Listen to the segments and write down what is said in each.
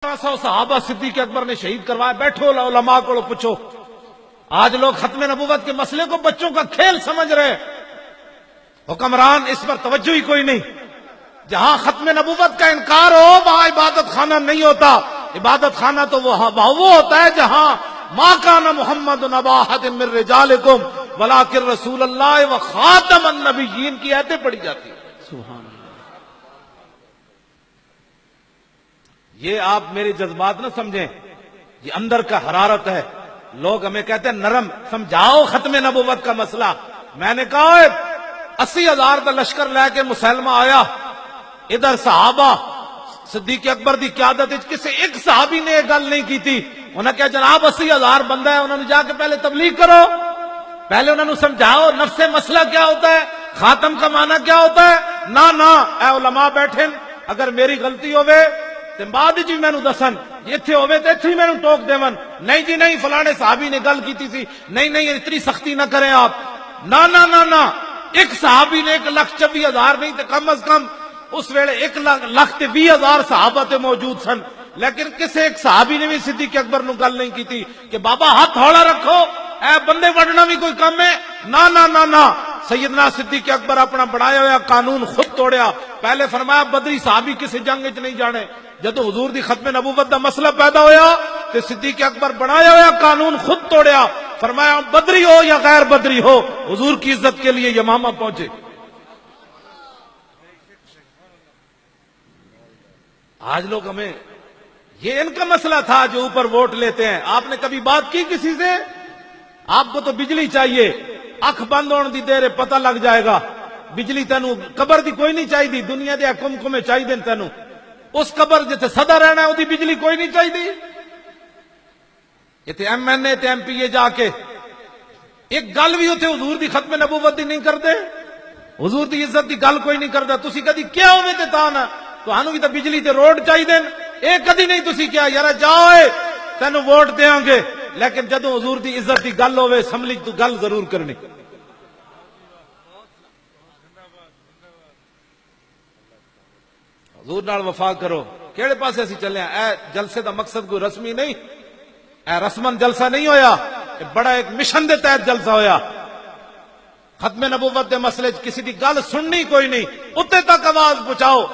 1200 صحابہ صدیق اکبر نے شہید کروایا. بیٹھو علماء کو پوچھو. آج لوگ ختم نبوت کے مسئلے کو بچوں کا کھیل سمجھ رہے. حکمران اس پر توجہ ہی کوئی نہیں. جہاں ختم نبوت کا انکار ہو وہاں عبادت خانہ نہیں ہوتا. عبادت خانہ تو وہ ہوتا ہے جہاں ما کان محمد ابا احد من رجالکم ولکن رسول اللہ و خاتم النبیین کی آیتیں پڑھی جاتی ہیں. سبحان اللہ. یہ آپ میرے جذبات نہ سمجھیں, یہ اندر کا حرارت ہے. لوگ ہمیں کہتے ہیں نرم, سمجھاؤ ختم نبوت کا مسئلہ. میں نے کہا 80,000 کا لشکر لے کے مسلمہ آیا. ادھر صحابہ صدیق اکبر دی قیادت کسی ایک صحابی نے یہ گل نہیں کی تھی. انہوں نے کہا جناب 80,000 بندہ ہے, انہوں نے جا کے پہلے تبلیغ کرو, پہلے انہوں نے سمجھاؤ نفس مسئلہ کیا ہوتا ہے, خاتم کا معنی کیا ہوتا ہے. نہ اے علماء بیٹھے, اگر میری غلطی ہوئے تے بعد جی مینوں دسن, ایتھے ہوئے تے ایتھے ہی مینوں ٹوک دیون. نہیں جی نہیں فلانے صحابی نے گل کیتی سی, نہیں اتنی سختی نہ کریں آپ. نہ ایک صحابی نے 1,24,000 نہیں تے کم از کم اس ویلے 1,20,000 صحابہ تے موجود سن, لیکن کسی ایک صحابی نے بھی صدیق اکبر نو گل نہیں کی تھی کہ بابا ہاتھ ہولا رکھو, اے بندے وڈنا بھی کوئی کم ہے. نہ سیدنا صدیق اکبر اپنا بنایا ہوا قانون خود توڑیا. پہلے فرمایا بدری صحابی کسی جنگ وچ نہیں جانے. جدو حضور دی ختم نبوت دا مسئلہ پیدا ہویا تے صدیق اکبر بنایا ہوا قانون خود توڑیا. فرمایا بدری ہو یا غیر بدری ہو, حضور کی عزت کے لیے یمامہ پہنچے. آج لوگ ہمیں یہ ان کا مسئلہ تھا جو اوپر ووٹ لیتے ہیں. آپ نے کبھی بات کی کسی سے؟ آپ کو تو بجلی چاہیے, اکھ بند ہونے دی دیر پتہ لگ جائے گا. بجلی تینوں قبر دی کوئی نہیں چاہیے, دنیا دے حکم میں چاہیے تینوں. اس قبر جتے صدا رہنا ہے وہ بجلی کوئی نہیں چاہیے. یہ ایم این اے تے ایم پی اے جا کے ایک گل بھی ہوتے حضور دی ختم نبوت دی نہیں کرتے, حضور دی عزت دی گل کوئی نہیں کرتا. تسی کدی کیا ہوئے تے تانا تو بھی تو بجلی تے روڈ چاہیے, ایک کدی نہیں تسی کیا یار جاؤ تینوں ووٹ دیاں گے. لیکن جدو حضور دی عزت دی گل ہوئے اسمبلی تو گل ضرور کرنی. حضور نال وفا کرو. کیڑے پاسے اسی چلے ہیں؟ اے جلسے دا مقصد کوئی رسمی نہیں, اے رسمن جلسہ نہیں ہویا, بڑا ایک مشن دے تحت جلسہ ہویا. ختم نبوت دے مسئلے کسی دی گل سننی کوئی نہیں, اتنے تک آواز پہنچاؤ.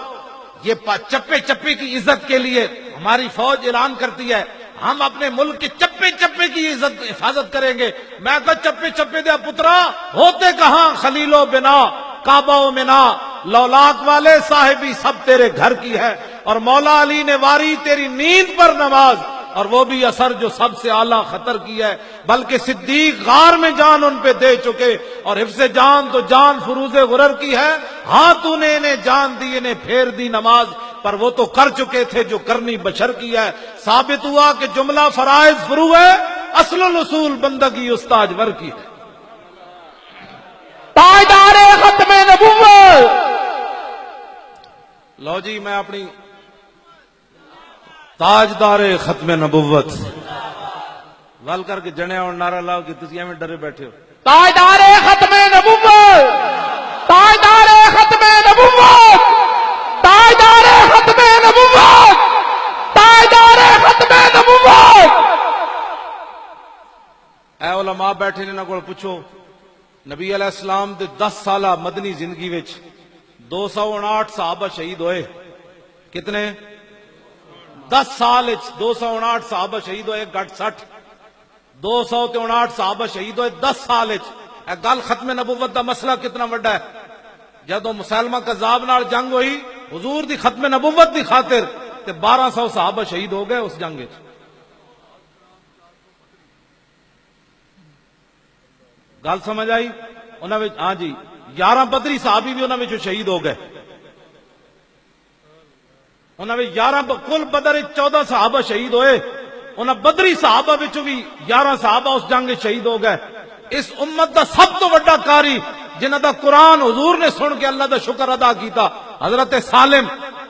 یہ چپے چپے کی عزت کے لیے ہماری فوج اعلان کرتی ہے ہم اپنے ملک کے چپے چپے کی عزت حفاظت کریں گے. میں کہا چپے چپے دیا پترا ہوتے کہاں, خلیل و بنا کعبہ و منا, لولاک والے صاحبی سب تیرے گھر کی ہے. اور مولا علی نے واری تیری نیند پر نماز, اور وہ بھی اثر جو سب سے اعلیٰ خطر کی ہے. بلکہ صدیق غار میں جان ان پہ دے چکے, اور حفظ جان تو جان فروز غرر کی ہے. ہاں تو نے انہیں جان دی, انہیں پھیر دی نماز, پر وہ تو کر چکے تھے جو کرنی بشر کی ہے. ثابت ہوا کہ جملہ فرائض فرو ہے, اصل الاصول بندگی استاج ور کی ہے. تاجدار ختم نبوت. لو جی میں اپنی تاجدار ختم نبوت ول کر کے جنے اور نعرہ لاؤ کہ تسی ایویں ڈرے بیٹھے ہو. تاجدار ختم نبوت, تاجدار ختم نبوت, تاجدار ختم نبوت, تاجدار ختم نبوت. اے علماء بیٹھے نے انہاں کول پوچھو, نبی علیہ السلام دے 10 سالہ مدنی زندگی وچ 259 صحابہ شہید ہوئے. کتنے؟ 10 سال 259 صحابہ شہید ہوئے, گھٹ 60 259 صحابہ شہید ہوئے 10 سال. اے گل ختم نبوت دا مسئلہ کتنا بڑا ہے. جدو مسلمہ کذاب نال جنگ ہوئی حضور دی ختم نبوت دی خاطر تے 1200 صحابہ شہید ہو گئے اس جنگ وچ. گل سمجھ آئی؟ انہاں وچ ہاں جی 11 بدری صحابی بھی انہاں وچ شہید ہو گئے. انہاں وچ 11 کل بدر 14 صحابہ شہید ہوئے, انہاں بدری صحابہ وچ بھی 11 صحابہ اس جنگ وچ شہید ہو گئے. اس امت دا سب تو بڑا قاری جنہاں دا قرآن حضور نے سن کے اللہ دا شکر ادا کیتا, حضرت سالم.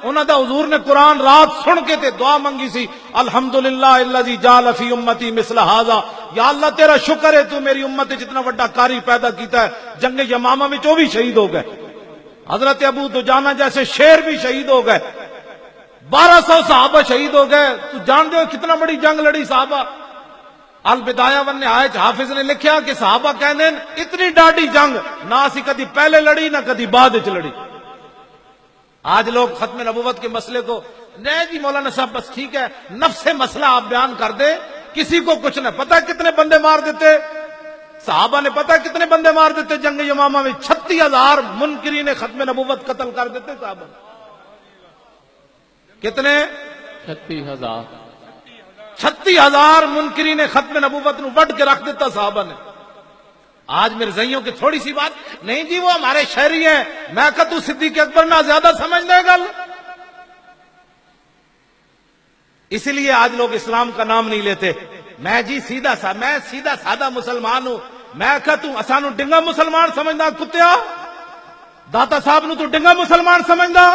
انہاں دا حضور نے قرآن رات سن کے تے دعا منگی سی, الحمدللہ الذی جعل فی امتی مثل ھذا, یا اللہ تیرا شکر ہے تو میری امت جتنا بڑا قاری پیدا کیتا ہے. جنگ یمامہ میں وہ بھی شہید ہو گئے. حضرت ابو دجانہ جیسے شیر بھی شہید ہو گئے. 1200 صحابہ شہید ہو گئے. تو جان دو کتنا بڑی جنگ لڑی صحابہ. البدایہ ون نہایت حافظ نے لکھیا کہ صحابہ کہندے اتنی ڈاڈی جنگ نہ اسی کدی پہلے لڑی نہ کدی بعد وچ لڑی. آج لوگ ختم نبوت کے مسئلے کو نہیں جی مولانا صاحب بس ٹھیک ہے نفس مسئلہ آپ بیان کر دیں, کسی کو کچھ نہ پتا کتنے بندے مار دیتے صحابہ نے, پتا کتنے بندے مار دیتے جنگ یمامہ میں. 36,000 منکرین ختم نبوت قتل کر دیتے صحابہ. کتنے؟ 36,000. 36,000 منکرین ختم نبوت نو وڈ کے رکھ دیتا صحابہ نے. آج میرے زئیوں کی تھوڑی سی بات نہیں جی وہ ہمارے شہری ہیں, میں کہ تو صدیق اکبر نہ زیادہ سمجھ لے گل. اسی لیے آج لوگ اسلام کا نام نہیں لیتے. میں جی میں سیدھا سادہ مسلمان ہوں. میں کہ تو اسانو ڈنگا مسلمان سمجھدا کتیا, داتا صاحب نو تو ڈنگا مسلمان سمجھدا,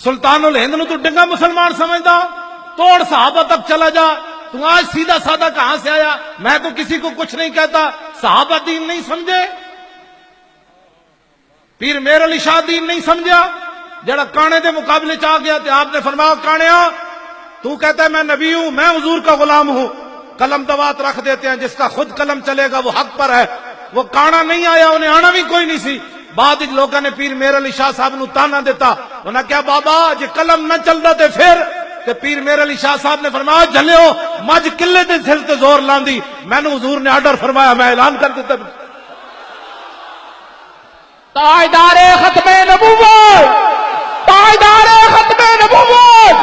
سلطان الہند نو تو ڈنگا مسلمان سمجھدا, توڑ صحابہ تک چلا جا. تو آج سیدھا سادہ کہاں سے آیا؟ میں تو کسی کو کچھ نہیں کہتا. صحابہ دین نہیں سمجھے, پیر میر علی شاہ دین نہیں سمجھا, جڑا کانے دے مقابلے چاہ گیا تھے آپ نے فرمایا کانیا تو کہتا ہے میں نبی ہوں, میں حضور کا غلام ہوں. قلم دوات رکھ دیتے ہیں, جس کا خود قلم چلے گا وہ حق پر ہے. وہ کانا نہیں آیا, انہیں آنا بھی کوئی نہیں سی. بعد لوگوں نے پیر میر علی شاہ صاحب نو تانا دیتا, انہاں کیا بابا جے قلم نہ چلدا تے پھر کہ پیر میر علی شاہ صاحب نے فرمایا جھلیو مجھ قلے دے سر تے زور لاندی, میں نے حضور نے آرڈر فرمایا میں اعلان کر دیتا. تاجدار ختم نبوت, تاجدار ختم نبوت,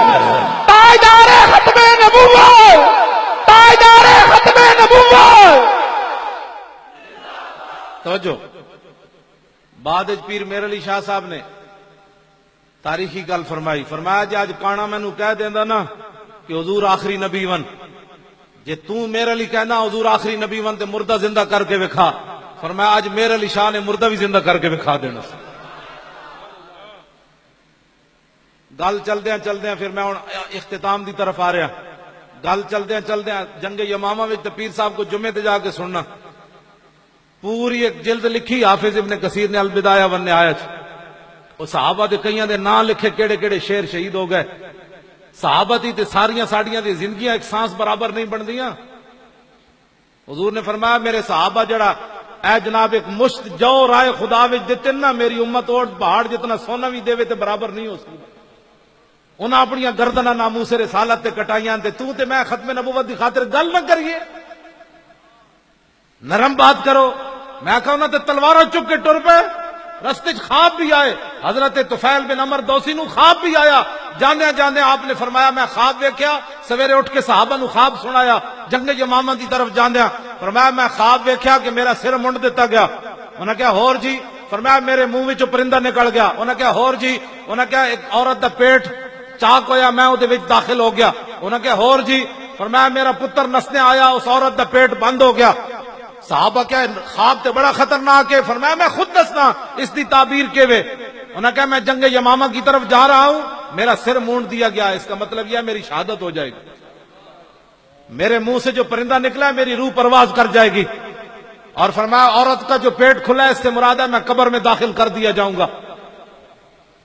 تاجدار ختم نبوت, تاجدار ختم نبوت. توجہ, بعد پیر میر علی شاہ صاحب نے تاریخی گل فرمائی, فرمایا جی آج کانا مینو کہہ دیندا نا کہ حضور آخری نبی ون, جے تو میر علی کہنا حضور آخری نبی ون تے مردہ زندہ کر کے وکھا. فرمایا آج میر علی شاہ نے مردہ بھی زندہ کر کے وکھا دینا. گل چلدیاں پھر میں اختتام دی طرف آ رہا. گل چلدیاں جنگ یمامہ وچ تے پیر صاحب کو جمعے تے جا کے سننا, پوری ایک جلد لکھی حافظ ابن کثیر نے البدایہ ون نہایت. وہ صحابہ دے کئیاں دے نام لکھے کیڑے کیڑے شیر شہید ہو گئے. صحابہ دی تے ساریاں ساڈیاں دی زندگیاں ایک سانس برابر نہیں بندیاں. حضور نے فرمایا میرے صحابہ جڑا اے جناب ایک مشت جو رائے خدا وچ دتے نا, میری امت اور پہاڑ جتنا سونا بھی دے تے برابر نہیں ہو سکتی. انہاں اپنی گردناں ناموس رسالت تے کٹائیاں تے تو تے میں ختم نبوت دی خاطر گل نہ کریے, نرم بات کرو. میں کہا انہاں تے تلواراں چک کے ٹر پے, رستے خواب بھی آئے. حضرت طفیل بن عمر دوسی نو خواب بھی آیا. جاندے آپ نے فرمایا میں خواب ویکھیا, سویرے اٹھ کے صحابہ نو خواب سنایا. جنگ یمامہ دی طرف جاندیا فرمایا میں خواب ویکھیا کہ میرا سر منڈ دیتا گیا. انہاں کہا ہور جی؟ فرمایا میرے منہ وچوں پرندہ نکل گیا. انہاں کہا ہور جی؟ انہاں کہا ایک عورت دا پیٹ چاک ہویا, میں او دے وچ داخل ہو گیا. انہاں کہا ہور جی؟ فرمایا میرا پتر نسنے آیا, اس عورت دا پیٹ بند ہو گیا. صحابہ کیا خواب تے بڑا خطرناک ہے. فرمایا میں خود دسنا اس دی تعبیر کے وے. انہوں نے کہا میں جنگ یمامہ کی طرف جا رہا ہوں, میرا سر مونڈ دیا گیا, اس کا مطلب یہ میری شہادت ہو جائے گی. میرے منہ سے جو پرندہ نکلا ہے میری روح پرواز کر جائے گی. اور فرمایا عورت کا جو پیٹ کھلا ہے اس سے مراد ہے میں قبر میں داخل کر دیا جاؤں گا.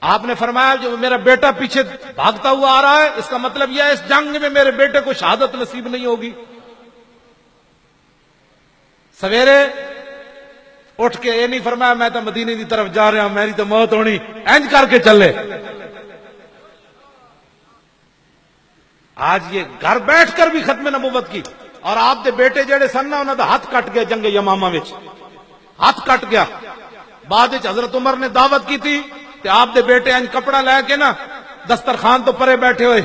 آپ نے فرمایا جو میرا بیٹا پیچھے بھاگتا ہوا آ رہا ہے, اس کا مطلب یہ ہے اس جنگ میں میرے بیٹے کو شہادت نصیب نہیں ہوگی. سویرے اٹھ کے یہ نہیں فرمایا میں تو مدینے کی طرف جا رہا ہوں, میری تو موت ہونی, اینج کر کے چلے. آج یہ گھر بیٹھ کر بھی ختم نبوت کی. اور آپ دے بیٹے جڑے سن نا انہاں دا ہاتھ کٹ گیا جنگ یمامہ وچ, ہاتھ کٹ گیا. بعد وچ حضرت عمر نے دعوت کی تھی تے آپ دے بیٹے اینج کپڑا لے کے نا دسترخوان تو پرے بیٹھے ہوئے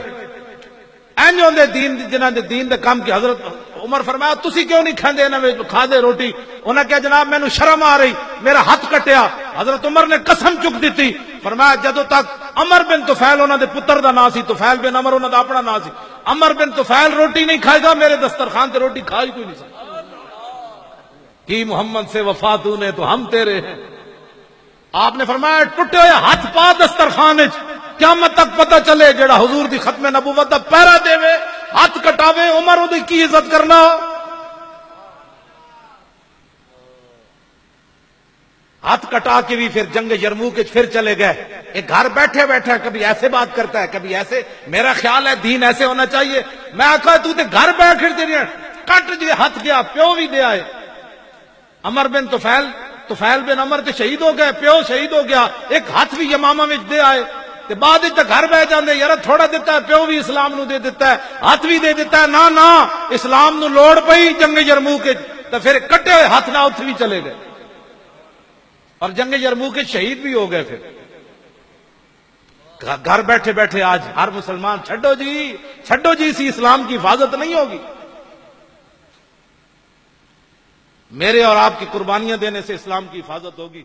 اینج ہوندے دین جنہاں دے دین دے کام کی. حضرت عمر فرمایا تسی کیوں نہیں کھاندے انہاں وچ کھا دے روٹی؟ انہاں کہا جناب مینوں شرم آ رہی, میرا ہاتھ کٹیا. حضرت عمر نے قسم چک دیتی, فرمایا جدوں تک عمر بن طفیل انہاں دے پتر دا نام سی, طفیل بن عمر انہاں دا اپنا نام سی, عمر بن طفیل روٹی نہیں کھائے گا میرے دسترخوان تے روٹی کھائی کوئی نہیں سکتا. کی محمد سے وفا تو نے تو ہم تیرے ہیں. آپ نے فرمایا ٹوٹے ہوئے ہاتھ پا دسترخوان وچ, قیامت تک پتہ چلے جڑا حضور دی ختم نبوت دا پہرا دے وے ہاتھ کٹاوے عمر دی کی عزت کرنا. ہاتھ کٹا کے بھی پھر جنگ یرموک پھر چلے گئے. ایک گھر بیٹھے بیٹھے کبھی ایسے بات کرتا ہے کبھی ایسے. میرا خیال ہے دین ایسے ہونا چاہیے. میں آخا تو تے گھر بیٹھے تیری کٹ جی ہاتھ گیا پیو بھی دے آئے. عمر بن طفیل بن عمر تے شہید ہو گئے, پیو شہید ہو گیا, ایک ہاتھ بھی یمامہ وچ دے آئے. تے بعد وچ گھر بہ جاندے یار تھوڑا دیتا ہے, پیو بھی اسلام نو دے دیتا ہے, ہاتھ بھی دے دیتا ہے. نہ اسلام نو لوڑ پئی جنگ یرموک تے پھر کٹے ہوئے ہاتھ نہ اتھے بھی چلے گئے اور جنگ یرموک شہید بھی ہو گئے. پھر گھر بیٹھے بیٹھے آج ہر مسلمان چھڈو جی اسی اسلام کی حفاظت نہیں ہوگی. میرے اور آپ کی قربانیاں دینے سے اسلام کی حفاظت ہوگی.